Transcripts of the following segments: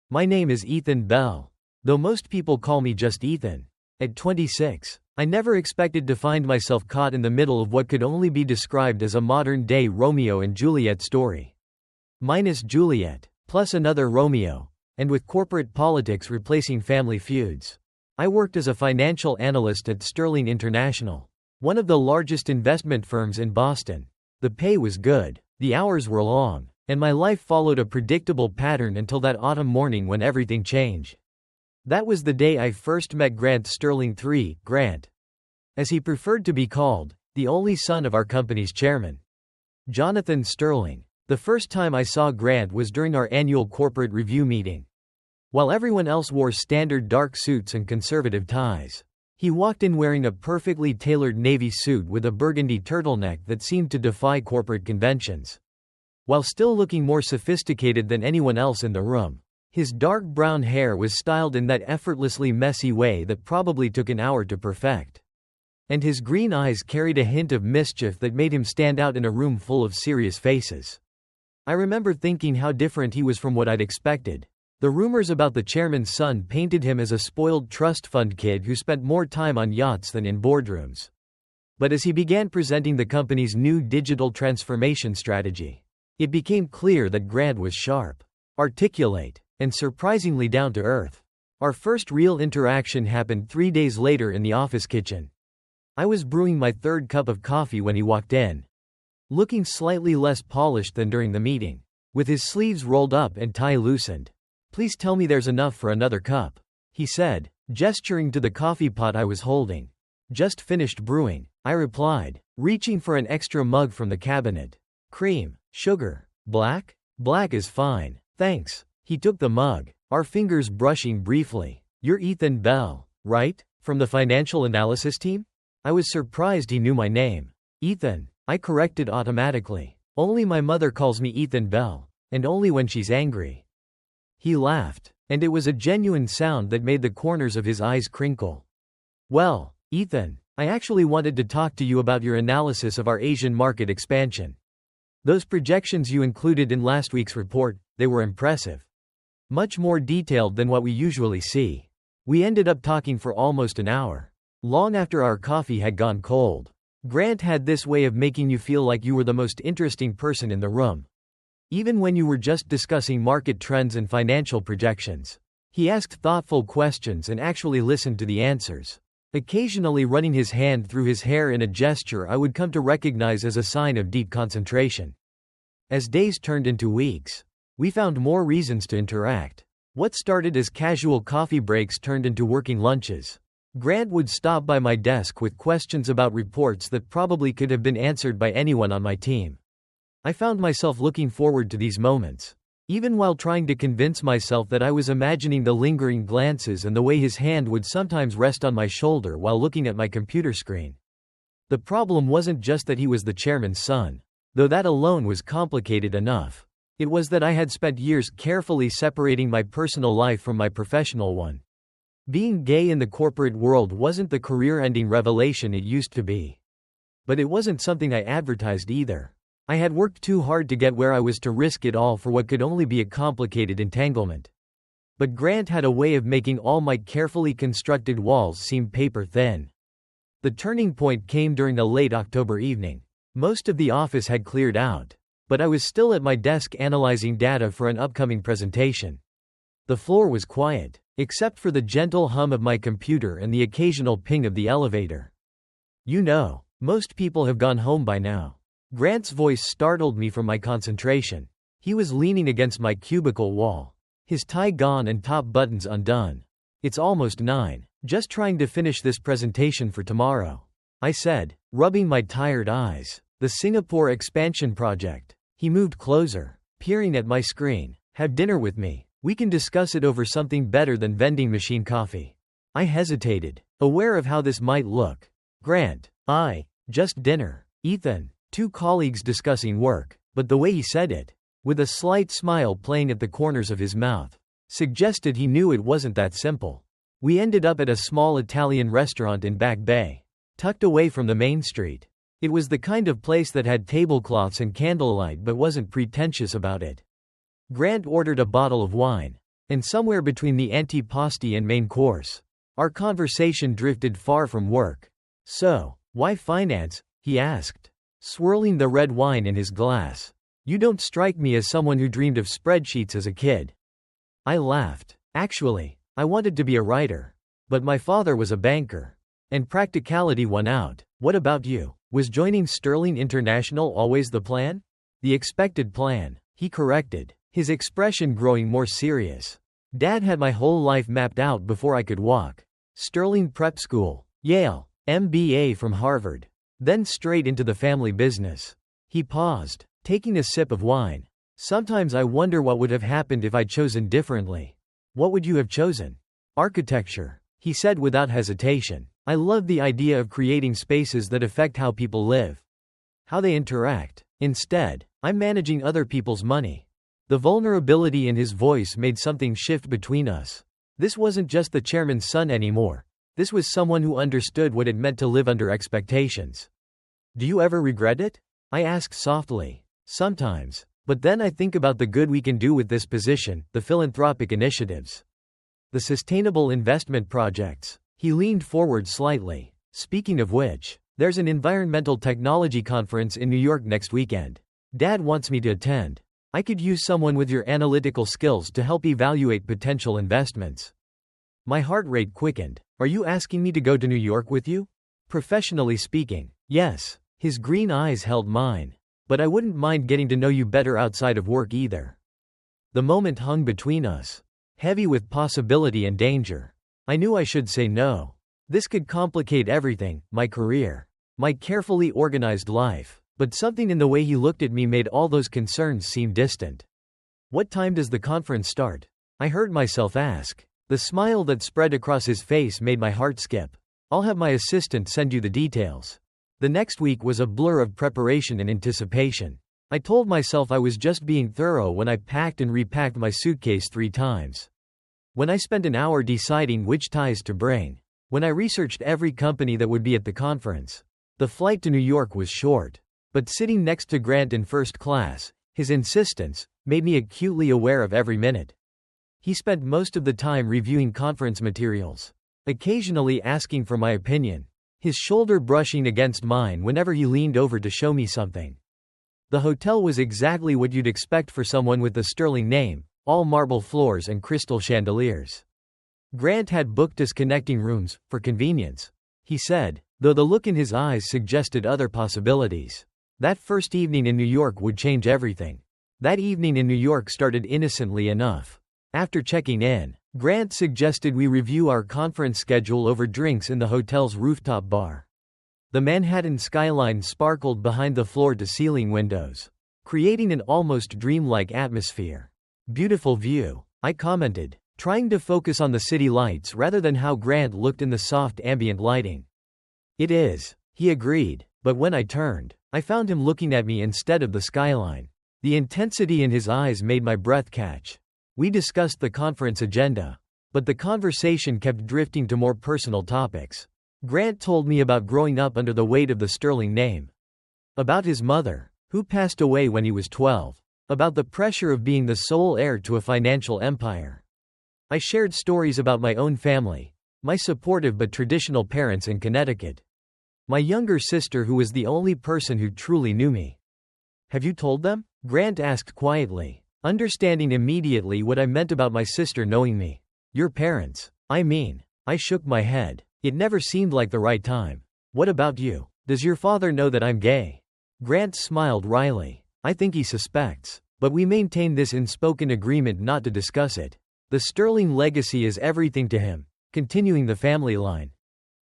My name is Ethan Bell, though most people call me just Ethan. At 26, I never expected to find myself caught in the middle of what could only be described as a modern-day Romeo and Juliet story. Minus Juliet, plus another Romeo, and with corporate politics replacing family feuds. I worked as a financial analyst at Sterling International, one of the largest investment firms in Boston. The pay was good, the hours were long, and my life followed a predictable pattern until that autumn morning when everything changed. That was the day I first met Grant Sterling III, Grant, as he preferred to be called, the only son of our company's chairman, Jonathan Sterling. The first time I saw Grant was during our annual corporate review meeting. While everyone else wore standard dark suits and conservative ties, he walked in wearing a perfectly tailored navy suit with a burgundy turtleneck that seemed to defy corporate conventions. While still looking more sophisticated than anyone else in the room, his dark brown hair was styled in that effortlessly messy way that probably took an hour to perfect. And his green eyes carried a hint of mischief that made him stand out in a room full of serious faces. I remember thinking how different he was from what I'd expected. The rumors about the chairman's son painted him as a spoiled trust fund kid who spent more time on yachts than in boardrooms. But as he began presenting the company's new digital transformation strategy, it became clear that Grant was sharp, articulate, and surprisingly down to earth. Our first real interaction happened 3 days later in the office kitchen. I was brewing my third cup of coffee when he walked in, looking slightly less polished than during the meeting, with his sleeves rolled up and tie loosened. "Please tell me there's enough for another cup," he said, gesturing to the coffee pot I was holding. "Just finished brewing," I replied, reaching for an extra mug from the cabinet. "Cream, sugar, black?" "Black is fine, thanks." He took the mug, our fingers brushing briefly. "You're Ethan Bell, right? From the financial analysis team?" I was surprised he knew my name. "Ethan," I corrected automatically. "Only my mother calls me Ethan Bell, and only when she's angry." He laughed, and it was a genuine sound that made the corners of his eyes crinkle. "Well, Ethan, I actually wanted to talk to you about your analysis of our Asian market expansion. Those projections you included in last week's report, they were impressive. Much more detailed than what we usually see." We ended up talking for almost an hour, long after our coffee had gone cold. Grant had this way of making you feel like you were the most interesting person in the room, even when you were just discussing market trends and financial projections. He asked thoughtful questions and actually listened to the answers, occasionally running his hand through his hair in a gesture I would come to recognize as a sign of deep concentration. As days turned into weeks, we found more reasons to interact. What started as casual coffee breaks turned into working lunches. Grant would stop by my desk with questions about reports that probably could have been answered by anyone on my team. I found myself looking forward to these moments, even while trying to convince myself that I was imagining the lingering glances and the way his hand would sometimes rest on my shoulder while looking at my computer screen. The problem wasn't just that he was the chairman's son, though that alone was complicated enough. It was that I had spent years carefully separating my personal life from my professional one. Being gay in the corporate world wasn't the career-ending revelation it used to be. But it wasn't something I advertised either. I had worked too hard to get where I was to risk it all for what could only be a complicated entanglement. But Grant had a way of making all my carefully constructed walls seem paper-thin. The turning point came during a late October evening. Most of the office had cleared out, but I was still at my desk analyzing data for an upcoming presentation. The floor was quiet, except for the gentle hum of my computer and the occasional ping of the elevator. "You know, most people have gone home by now." Grant's voice startled me from my concentration. He was leaning against my cubicle wall, his tie gone and top buttons undone. "It's almost 9, just trying to finish this presentation for tomorrow," I said, rubbing my tired eyes. "The Singapore expansion project." He moved closer, peering at my screen. "Have dinner with me. We can discuss it over something better than vending machine coffee." I hesitated, aware of how this might look. "Grant, just dinner. Ethan, 2 colleagues discussing work," but the way he said it, with a slight smile playing at the corners of his mouth, suggested he knew it wasn't that simple. We ended up at a small Italian restaurant in Back Bay, tucked away from the main street. It was the kind of place that had tablecloths and candlelight but wasn't pretentious about it. Grant ordered a bottle of wine, And somewhere between the antipasti and main course, our conversation drifted far from work. "So, why finance?" he asked, swirling the red wine in his glass. "You don't strike me as someone who dreamed of spreadsheets as a kid." I laughed. "Actually, I wanted to be a writer. But my father was a banker. And practicality won out." "What about you? Was joining Sterling International always the plan?" "The expected plan," he corrected, his expression growing more serious. "Dad had my whole life mapped out before I could walk. Sterling Prep School, Yale, MBA from Harvard. Then straight into the family business." He paused, taking a sip of wine. "Sometimes I wonder what would have happened if I'd chosen differently." "What would you have chosen?" "Architecture," he said without hesitation. "I love the idea of creating spaces that affect how people live, how they interact. Instead, I'm managing other people's money." The vulnerability in his voice made something shift between us. This wasn't just the chairman's son anymore. This was someone who understood what it meant to live under expectations. "Do you ever regret it?" I asked softly. "Sometimes. But then I think about the good we can do with this position, the philanthropic initiatives, the sustainable investment projects." He leaned forward slightly. "Speaking of which, there's an environmental technology conference in New York next weekend. Dad wants me to attend. I could use someone with your analytical skills to help evaluate potential investments." My heart rate quickened. "Are you asking me to go to New York with you?" "Professionally speaking, yes." His green eyes held mine. "But I wouldn't mind getting to know you better outside of work either." The moment hung between us, heavy with possibility and danger. I knew I should say no. This could complicate everything, my career, my carefully organized life. But something in the way he looked at me made all those concerns seem distant. "What time does the conference start?" I heard myself ask. The smile that spread across his face made my heart skip. "I'll have my assistant send you the details." The next week was a blur of preparation and anticipation. I told myself I was just being thorough when I packed and repacked my suitcase 3 times. When I spent an hour deciding which ties to bring. When I researched every company that would be at the conference. The flight to New York was short. But sitting next to Grant in first class, his insistence made me acutely aware of every minute. He spent most of the time reviewing conference materials, occasionally asking for my opinion, his shoulder brushing against mine whenever he leaned over to show me something. The hotel was exactly what you'd expect for someone with the Sterling name, all marble floors and crystal chandeliers. Grant had booked us connecting rooms, for convenience, he said, though the look in his eyes suggested other possibilities. That first evening in New York would change everything. That evening in New York started innocently enough. After checking in, Grant suggested we review our conference schedule over drinks in the hotel's rooftop bar. The Manhattan skyline sparkled behind the floor-to-ceiling windows, creating an almost dreamlike atmosphere. "Beautiful view," I commented, trying to focus on the city lights rather than how Grant looked in the soft ambient lighting. "It is," he agreed, but when I turned, I found him looking at me instead of the skyline. The intensity in his eyes made my breath catch. We discussed the conference agenda, but the conversation kept drifting to more personal topics. Grant told me about growing up under the weight of the Sterling name, about his mother, who passed away when he was 12, about the pressure of being the sole heir to a financial empire. I shared stories about my own family, my supportive but traditional parents in Connecticut, my younger sister who was the only person who truly knew me. "Have you told them?" Grant asked quietly, understanding immediately what I meant about my sister knowing me. "Your parents, I mean." I shook my head. It never seemed like the right time. "What about you? Does your father know that I'm gay?" Grant smiled wryly. "I think he suspects, but we maintain this unspoken agreement not to discuss it. The Sterling legacy is everything to him, continuing the family line,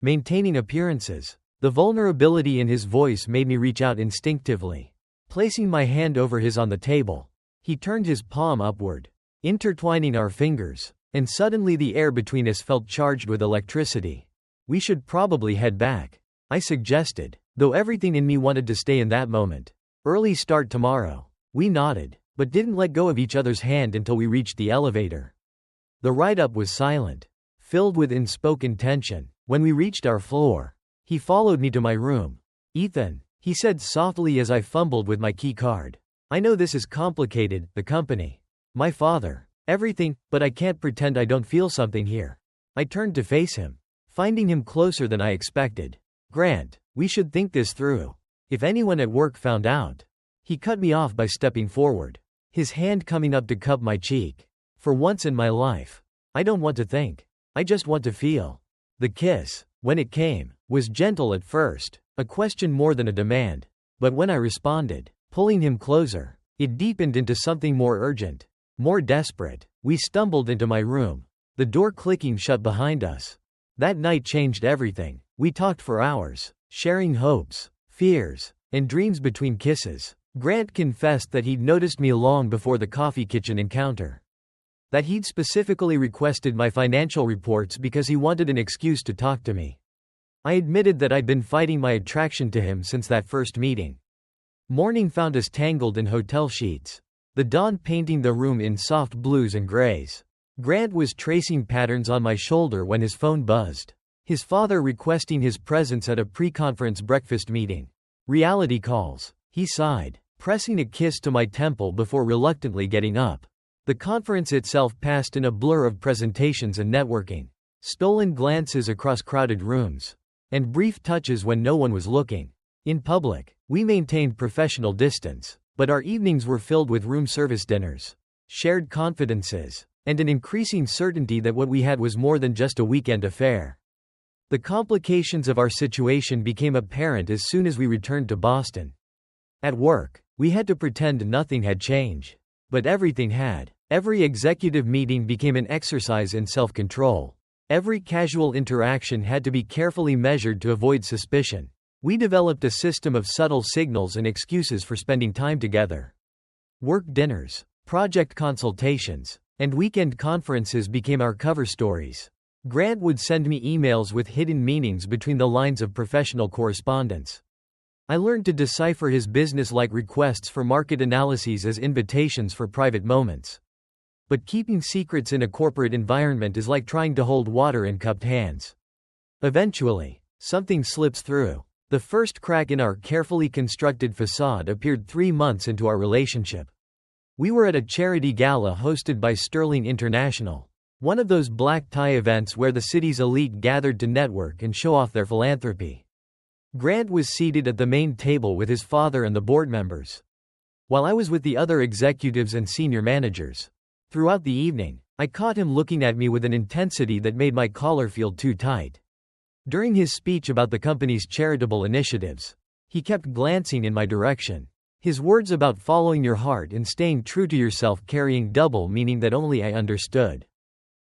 maintaining appearances." The vulnerability in his voice made me reach out instinctively. Placing my hand over his on the table, he turned his palm upward, intertwining our fingers, and suddenly the air between us felt charged with electricity. "We should probably head back," I suggested, though everything in me wanted to stay in that moment. "Early start tomorrow." We nodded, but didn't let go of each other's hand until we reached the elevator. The ride-up was silent, filled with unspoken tension. When we reached our floor, he followed me to my room. "Ethan," he said softly as I fumbled with my key card. "I know this is complicated, the company, my father, Everything, but I can't pretend I don't feel something here. I turned to face him, finding him closer than I expected. Grant, we should think this through. If anyone at work found out. He cut me off by stepping forward, his hand coming up to cup my cheek. For once in my life, I don't want to think. I just want to feel. The kiss, when it came, was gentle at first, a question more than a demand. But when I responded, pulling him closer, it deepened into something more urgent, more desperate. We stumbled into my room, the door clicking shut behind us. That night changed everything. We talked for hours, sharing hopes, fears, and dreams between kisses. Grant confessed that he'd noticed me long before the coffee kitchen encounter. That he'd specifically requested my financial reports because he wanted an excuse to talk to me. I admitted that I'd been fighting my attraction to him since that first meeting. Morning found us tangled in hotel sheets, the dawn painting the room in soft blues and grays. Grant was tracing patterns on my shoulder when his phone buzzed. His father requesting his presence at a pre-conference breakfast meeting. Reality calls. He sighed, pressing a kiss to my temple before reluctantly getting up. The conference itself passed in a blur of presentations and networking, stolen glances across crowded rooms, and brief touches when no one was looking. In public, we maintained professional distance, but our evenings were filled with room service dinners, shared confidences, and an increasing certainty that what we had was more than just a weekend affair. The complications of our situation became apparent as soon as we returned to Boston. At work, we had to pretend nothing had changed. But everything had. Every executive meeting became an exercise in self-control. Every casual interaction had to be carefully measured to avoid suspicion. We developed a system of subtle signals and excuses for spending time together. Work dinners, project consultations, and weekend conferences became our cover stories. Grant would send me emails with hidden meanings between the lines of professional correspondence. I learned to decipher his business-like requests for market analyses as invitations for private moments. But keeping secrets in a corporate environment is like trying to hold water in cupped hands. Eventually, something slips through. The first crack in our carefully constructed facade appeared 3 months into our relationship. We were at a charity gala hosted by Sterling International, one of those black tie events where the city's elite gathered to network and show off their philanthropy. Grant was seated at the main table with his father and the board members, while I was with the other executives and senior managers. Throughout the evening, I caught him looking at me with an intensity that made my collar feel too tight. During his speech about the company's charitable initiatives, he kept glancing in my direction, his words about following your heart and staying true to yourself carrying double meaning that only I understood.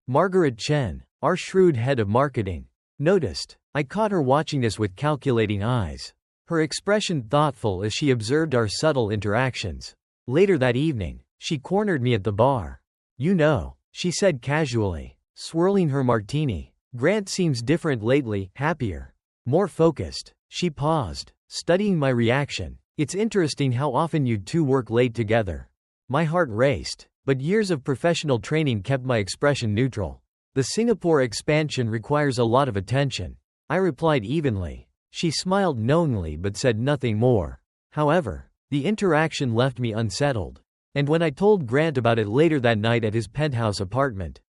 Margaret Chen, our shrewd head of marketing, noticed. I caught her watching us with calculating eyes, her expression thoughtful as she observed our subtle interactions. Later that evening, she cornered me at the bar. "You know," she said casually, swirling her martini, "Grant seems different lately, happier, more focused." She paused, studying my reaction. "It's interesting how often you two work late together." My heart raced, but years of professional training kept my expression neutral. "The Singapore expansion requires a lot of attention," I replied evenly. She smiled knowingly but said nothing more. However, the interaction left me unsettled. And when I told Grant about it later that night at his penthouse apartment,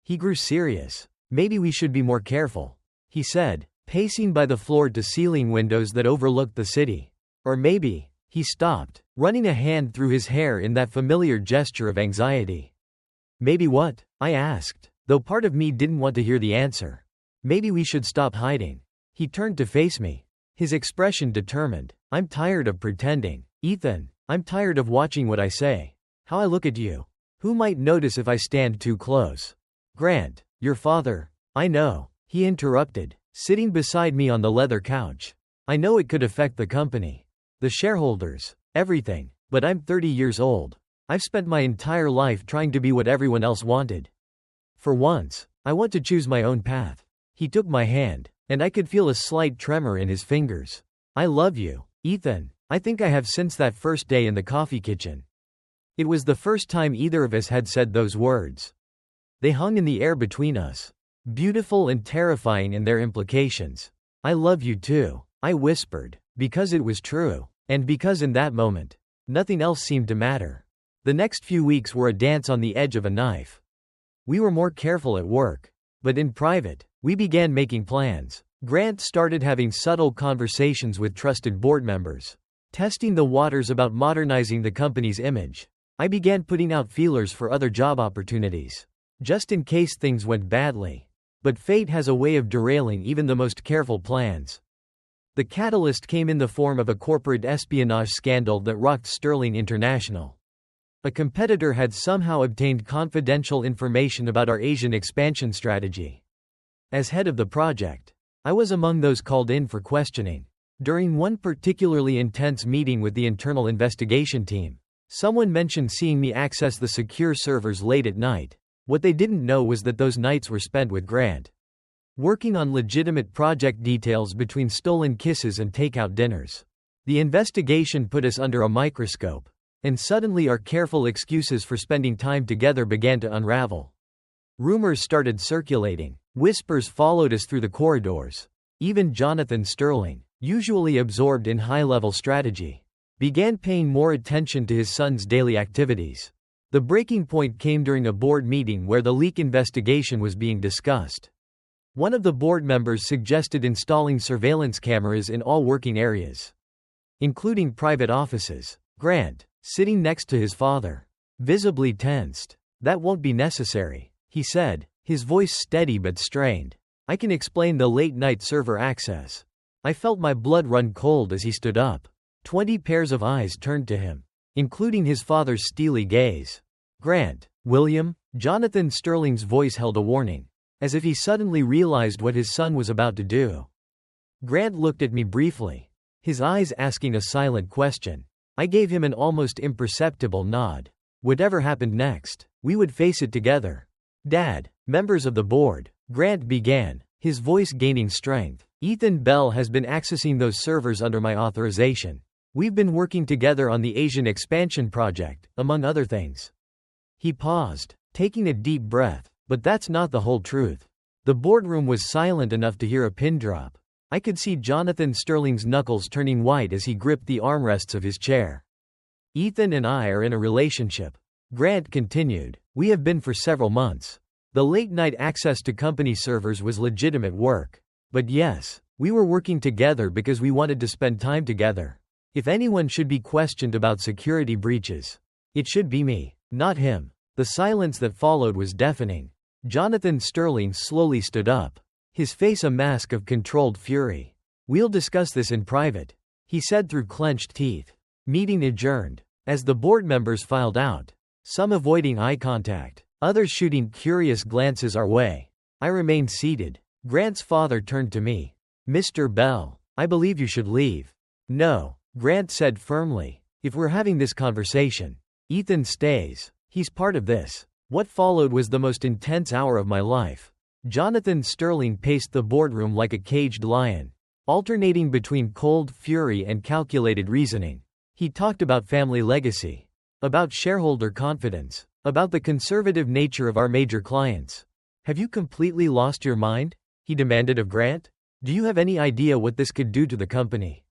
he grew serious. "Maybe we should be more careful," he said, pacing by the floor-to-ceiling windows that overlooked the city. "Or maybe," he stopped, running a hand through his hair in that familiar gesture of anxiety. "Maybe what?" I asked, though part of me didn't want to hear the answer. "Maybe we should stop hiding." He turned to face me, his expression determined. "I'm tired of pretending, Ethan. I'm tired of watching what I say, how I look at you. Who might notice if I stand too close?" "Grant, your father." "I know," he interrupted, sitting beside me on the leather couch. "I know it could affect the company, the shareholders, everything, but I'm 30 years old. I've spent my entire life trying to be what everyone else wanted. For once, I want to choose my own path." He took my hand, and I could feel a slight tremor in his fingers. "I love you, Ethan. I think I have since that first day in the coffee kitchen." It was the first time either of us had said those words. They hung in the air between us, beautiful and terrifying in their implications. "I love you too," I whispered, because it was true, and because in that moment, nothing else seemed to matter. The next few weeks were a dance on the edge of a knife. We were more careful at work. But in private, we began making plans. Grant started having subtle conversations with trusted board members, testing the waters about modernizing the company's image. I began putting out feelers for other job opportunities, just in case things went badly. But fate has a way of derailing even the most careful plans. The catalyst came in the form of a corporate espionage scandal that rocked Sterling International. A competitor had somehow obtained confidential information about our Asian expansion strategy. As head of the project, I was among those called in for questioning. During one particularly intense meeting with the internal investigation team, someone mentioned seeing me access the secure servers late at night. What they didn't know was that those nights were spent with Grant, working on legitimate project details between stolen kisses and takeout dinners. The investigation put us under a microscope, and suddenly our careful excuses for spending time together began to unravel. Rumors started circulating. Whispers followed us through the corridors. Even Jonathan Sterling, usually absorbed in high-level strategy, began paying more attention to his son's daily activities. The breaking point came during a board meeting where the leak investigation was being discussed. One of the board members suggested installing surveillance cameras in all working areas, including private offices. Grant, sitting next to his father, visibly tensed. "That won't be necessary," he said, his voice steady but strained. "I can explain the late-night server access." I felt my blood run cold as he stood up. 20 pairs of eyes turned to him, including his father's steely gaze. "Grant, William," Jonathan Sterling's voice held a warning, as if he suddenly realized what his son was about to do. Grant looked at me briefly, his eyes asking a silent question. I gave him an almost imperceptible nod. Whatever happened next, we would face it together. "Dad, members of the board," Grant began, his voice gaining strength. "Ethan Bell has been accessing those servers under my authorization. We've been working together on the Asian expansion project, among other things." He paused, taking a deep breath. But that's not the whole truth. The boardroom was silent enough to hear a pin drop. I could see Jonathan Sterling's knuckles turning white as he gripped the armrests of his chair. "Ethan and I are in a relationship," Grant continued. "We have been for several months. The late-night access to company servers was legitimate work. But yes, we were working together because we wanted to spend time together. If anyone should be questioned about security breaches, it should be me, not him." The silence that followed was deafening. Jonathan Sterling slowly stood up, his face a mask of controlled fury. "We'll discuss this in private," he said through clenched teeth. Meeting adjourned. As the board members filed out, some avoiding eye contact, others shooting curious glances our way, I remained seated. Grant's father turned to me. "Mr. Bell, I believe you should leave." "No," Grant said firmly. "If we're having this conversation, Ethan stays. He's part of this." What followed was the most intense hour of my life. Jonathan Sterling paced the boardroom like a caged lion, alternating between cold fury and calculated reasoning. He talked about family legacy, about shareholder confidence, about the conservative nature of our major clients. "Have you completely lost your mind?" he demanded of Grant. "Do you have any idea what this could do to the company?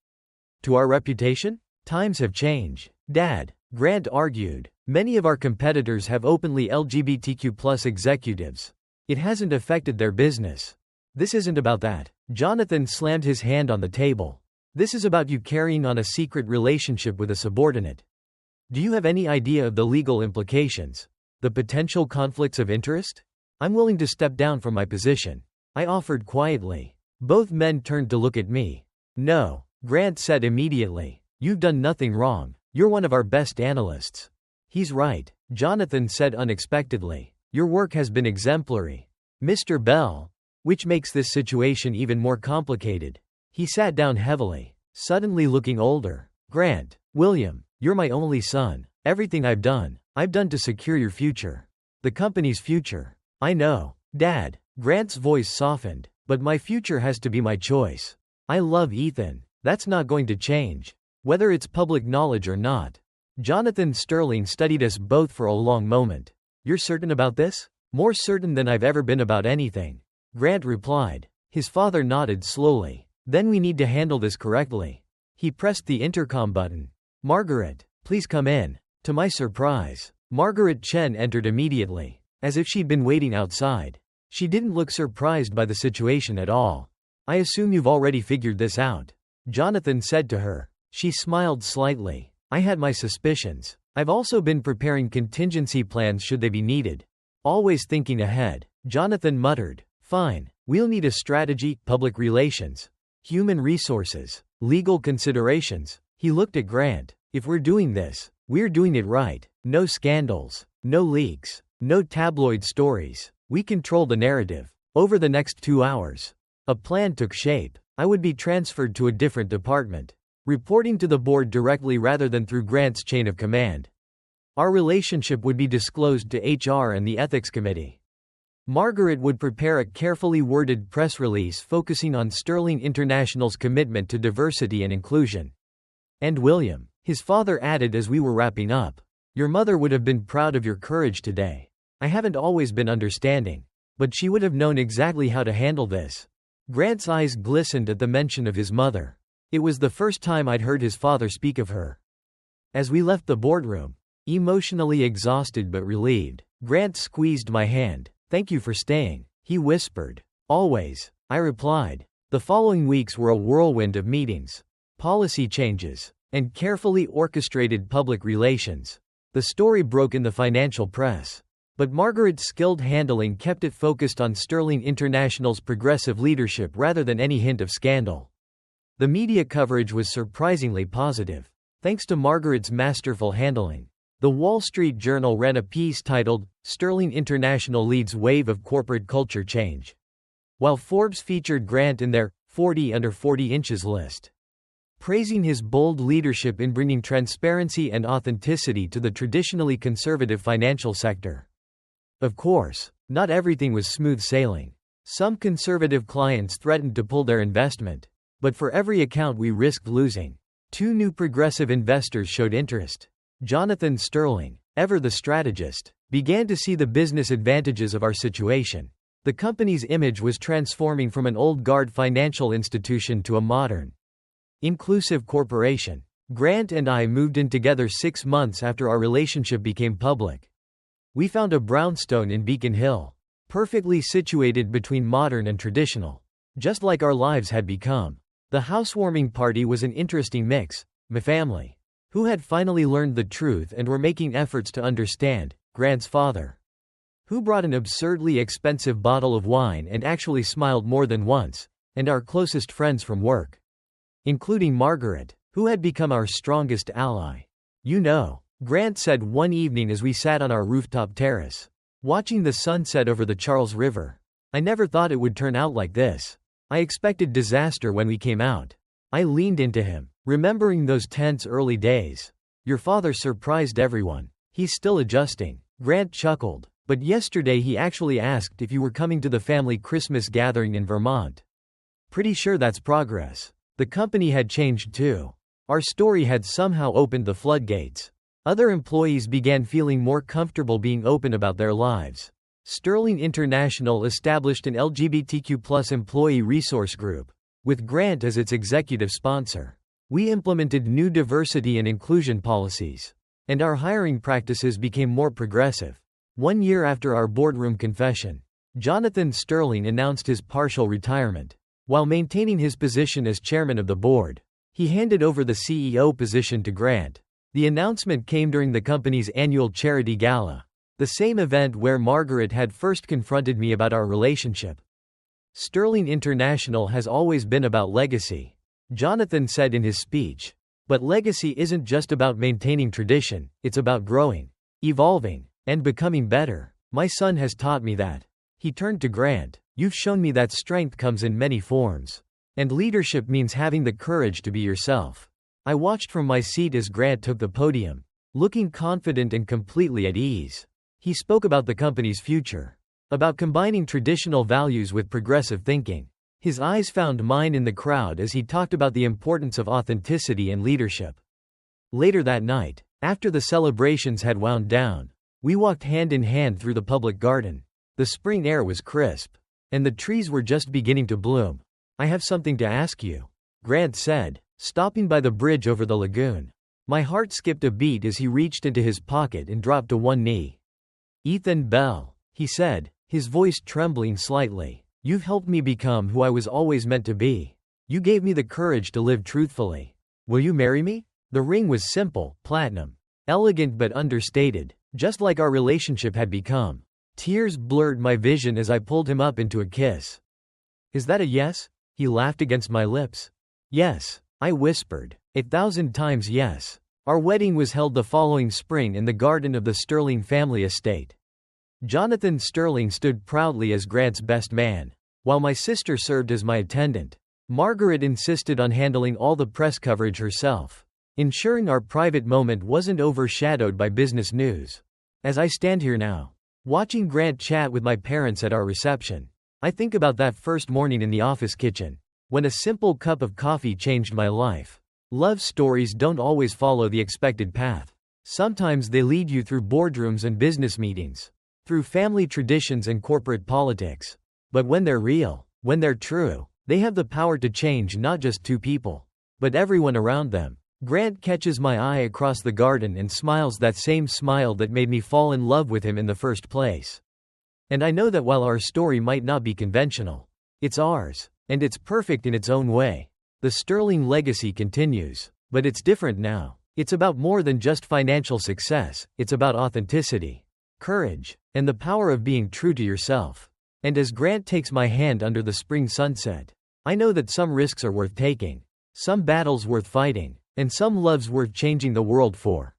To our reputation? Times have changed, Dad," Grant argued. "Many of our competitors have openly LGBTQ+ executives. It hasn't affected their business. This isn't about that." Jonathan slammed his hand on the table. "This is about you carrying on a secret relationship with a subordinate. Do you have any idea of the legal implications? The potential conflicts of interest? I'm willing to step down from my position," I offered quietly. Both men turned to look at me. "No," Grant said immediately. "You've done nothing wrong. You're one of our best analysts." "He's right," Jonathan said unexpectedly. "Your work has been exemplary, Mr. Bell." Which makes this situation even more complicated. He sat down heavily, suddenly looking older. "Grant, William, you're my only son. Everything I've done to secure your future. The company's future. I know, Dad." Grant's voice softened. "But my future has to be my choice. I love Ethan. That's not going to change, whether it's public knowledge or not." Jonathan Sterling studied us both for a long moment. "You're certain about this?" "More certain than I've ever been about anything," Grant replied. His father nodded slowly. "Then we need to handle this correctly." He pressed the intercom button. "Margaret, please come in." To my surprise, Margaret Chen entered immediately, as if she'd been waiting outside. She didn't look surprised by the situation at all. "I assume you've already figured this out," Jonathan said to her. She smiled slightly. "I had my suspicions. I've also been preparing contingency plans should they be needed. Always thinking ahead," Jonathan muttered. "Fine. We'll need a strategy, public relations, human resources, legal considerations." He looked at Grant. "If we're doing this, we're doing it right. No scandals, no leaks, no tabloid stories. We control the narrative." Over the next 2 hours, a plan took shape. I would be transferred to a different department, reporting to the board directly rather than through Grant's chain of command. Our relationship would be disclosed to HR and the ethics committee. Margaret would prepare a carefully worded press release focusing on Sterling International's commitment to diversity and inclusion. "And William," his father added as we were wrapping up, "your mother would have been proud of your courage today. I haven't always been understanding, but she would have known exactly how to handle this." Grant's eyes glistened at the mention of his mother. It was the first time I'd heard his father speak of her. As we left the boardroom, emotionally exhausted but relieved, Grant squeezed my hand. "Thank you for staying," he whispered. "Always," I replied. The following weeks were a whirlwind of meetings, policy changes, and carefully orchestrated public relations. The story broke in the financial press, but Margaret's skilled handling kept it focused on Sterling International's progressive leadership rather than any hint of scandal. The media coverage was surprisingly positive, thanks to Margaret's masterful handling. The Wall Street Journal ran a piece titled, "Sterling International Leads Wave of Corporate Culture Change," while Forbes featured Grant in their 40 under 40 inches list, praising his bold leadership in bringing transparency and authenticity to the traditionally conservative financial sector. Of course, not everything was smooth sailing. Some conservative clients threatened to pull their investment, but for every account we risked losing, 2 new progressive investors showed interest. Jonathan Sterling, ever the strategist, began to see the business advantages of our situation. The company's image was transforming from an old-guard financial institution to a modern, inclusive corporation. Grant and I moved in together 6 months after our relationship became public. We found a brownstone in Beacon Hill, perfectly situated between modern and traditional, just like our lives had become. The housewarming party was an interesting mix. My family, who had finally learned the truth and were making efforts to understand, Grant's father, who brought an absurdly expensive bottle of wine and actually smiled more than once, and our closest friends from work, including Margaret, who had become our strongest ally. "You know," Grant said one evening as we sat on our rooftop terrace, watching the sunset over the Charles River, "I never thought it would turn out like this. I expected disaster when we came out." I leaned into him, remembering those tense early days. "Your father surprised everyone. He's still adjusting." Grant chuckled. "But yesterday he actually asked if you were coming to the family Christmas gathering in Vermont." Pretty sure that's progress. The company had changed too. Our story had somehow opened the floodgates. Other employees began feeling more comfortable being open about their lives. Sterling International established an LGBTQ+ employee resource group, with Grant as its executive sponsor. We implemented new diversity and inclusion policies, and our hiring practices became more progressive. 1 year after our boardroom confession, Jonathan Sterling announced his partial retirement. While maintaining his position as chairman of the board, he handed over the CEO position to Grant. The announcement came during the company's annual charity gala, the same event where Margaret had first confronted me about our relationship. "Sterling International has always been about legacy," Jonathan said in his speech. "But legacy isn't just about maintaining tradition, it's about growing, evolving, and becoming better. My son has taught me that." He turned to Grant. "You've shown me that strength comes in many forms. And leadership means having the courage to be yourself." I watched from my seat as Grant took the podium, looking confident and completely at ease. He spoke about the company's future, about combining traditional values with progressive thinking. His eyes found mine in the crowd as he talked about the importance of authenticity and leadership. Later that night, after the celebrations had wound down, we walked hand in hand through the public garden. The spring air was crisp, and the trees were just beginning to bloom. "I have something to ask you," Grant said, stopping by the bridge over the lagoon. My heart skipped a beat as he reached into his pocket and dropped to one knee. "Ethan Bell," he said, his voice trembling slightly. "You've helped me become who I was always meant to be. You gave me the courage to live truthfully. Will you marry me?" The ring was simple, platinum. Elegant but understated, just like our relationship had become. Tears blurred my vision as I pulled him up into a kiss. "Is that a yes?" He laughed against my lips. "Yes," I whispered. 1,000 times yes. Our wedding was held the following spring in the garden of the Sterling family estate. Jonathan Sterling stood proudly as Grant's best man, while my sister served as my attendant. Margaret insisted on handling all the press coverage herself, ensuring our private moment wasn't overshadowed by business news. As I stand here now, watching Grant chat with my parents at our reception, I think about that first morning in the office kitchen, when a simple cup of coffee changed my life. Love stories don't always follow the expected path. Sometimes they lead you through boardrooms and business meetings, through family traditions and corporate politics. But when they're real, when they're true, they have the power to change not just two people, but everyone around them. Grant catches my eye across the garden and smiles that same smile that made me fall in love with him in the first place. And I know that while our story might not be conventional, it's ours, and it's perfect in its own way. The Sterling legacy continues, but it's different now. It's about more than just financial success, it's about authenticity, courage, and the power of being true to yourself. And as Grant takes my hand under the spring sunset, I know that some risks are worth taking, some battles worth fighting, and some loves worth changing the world for.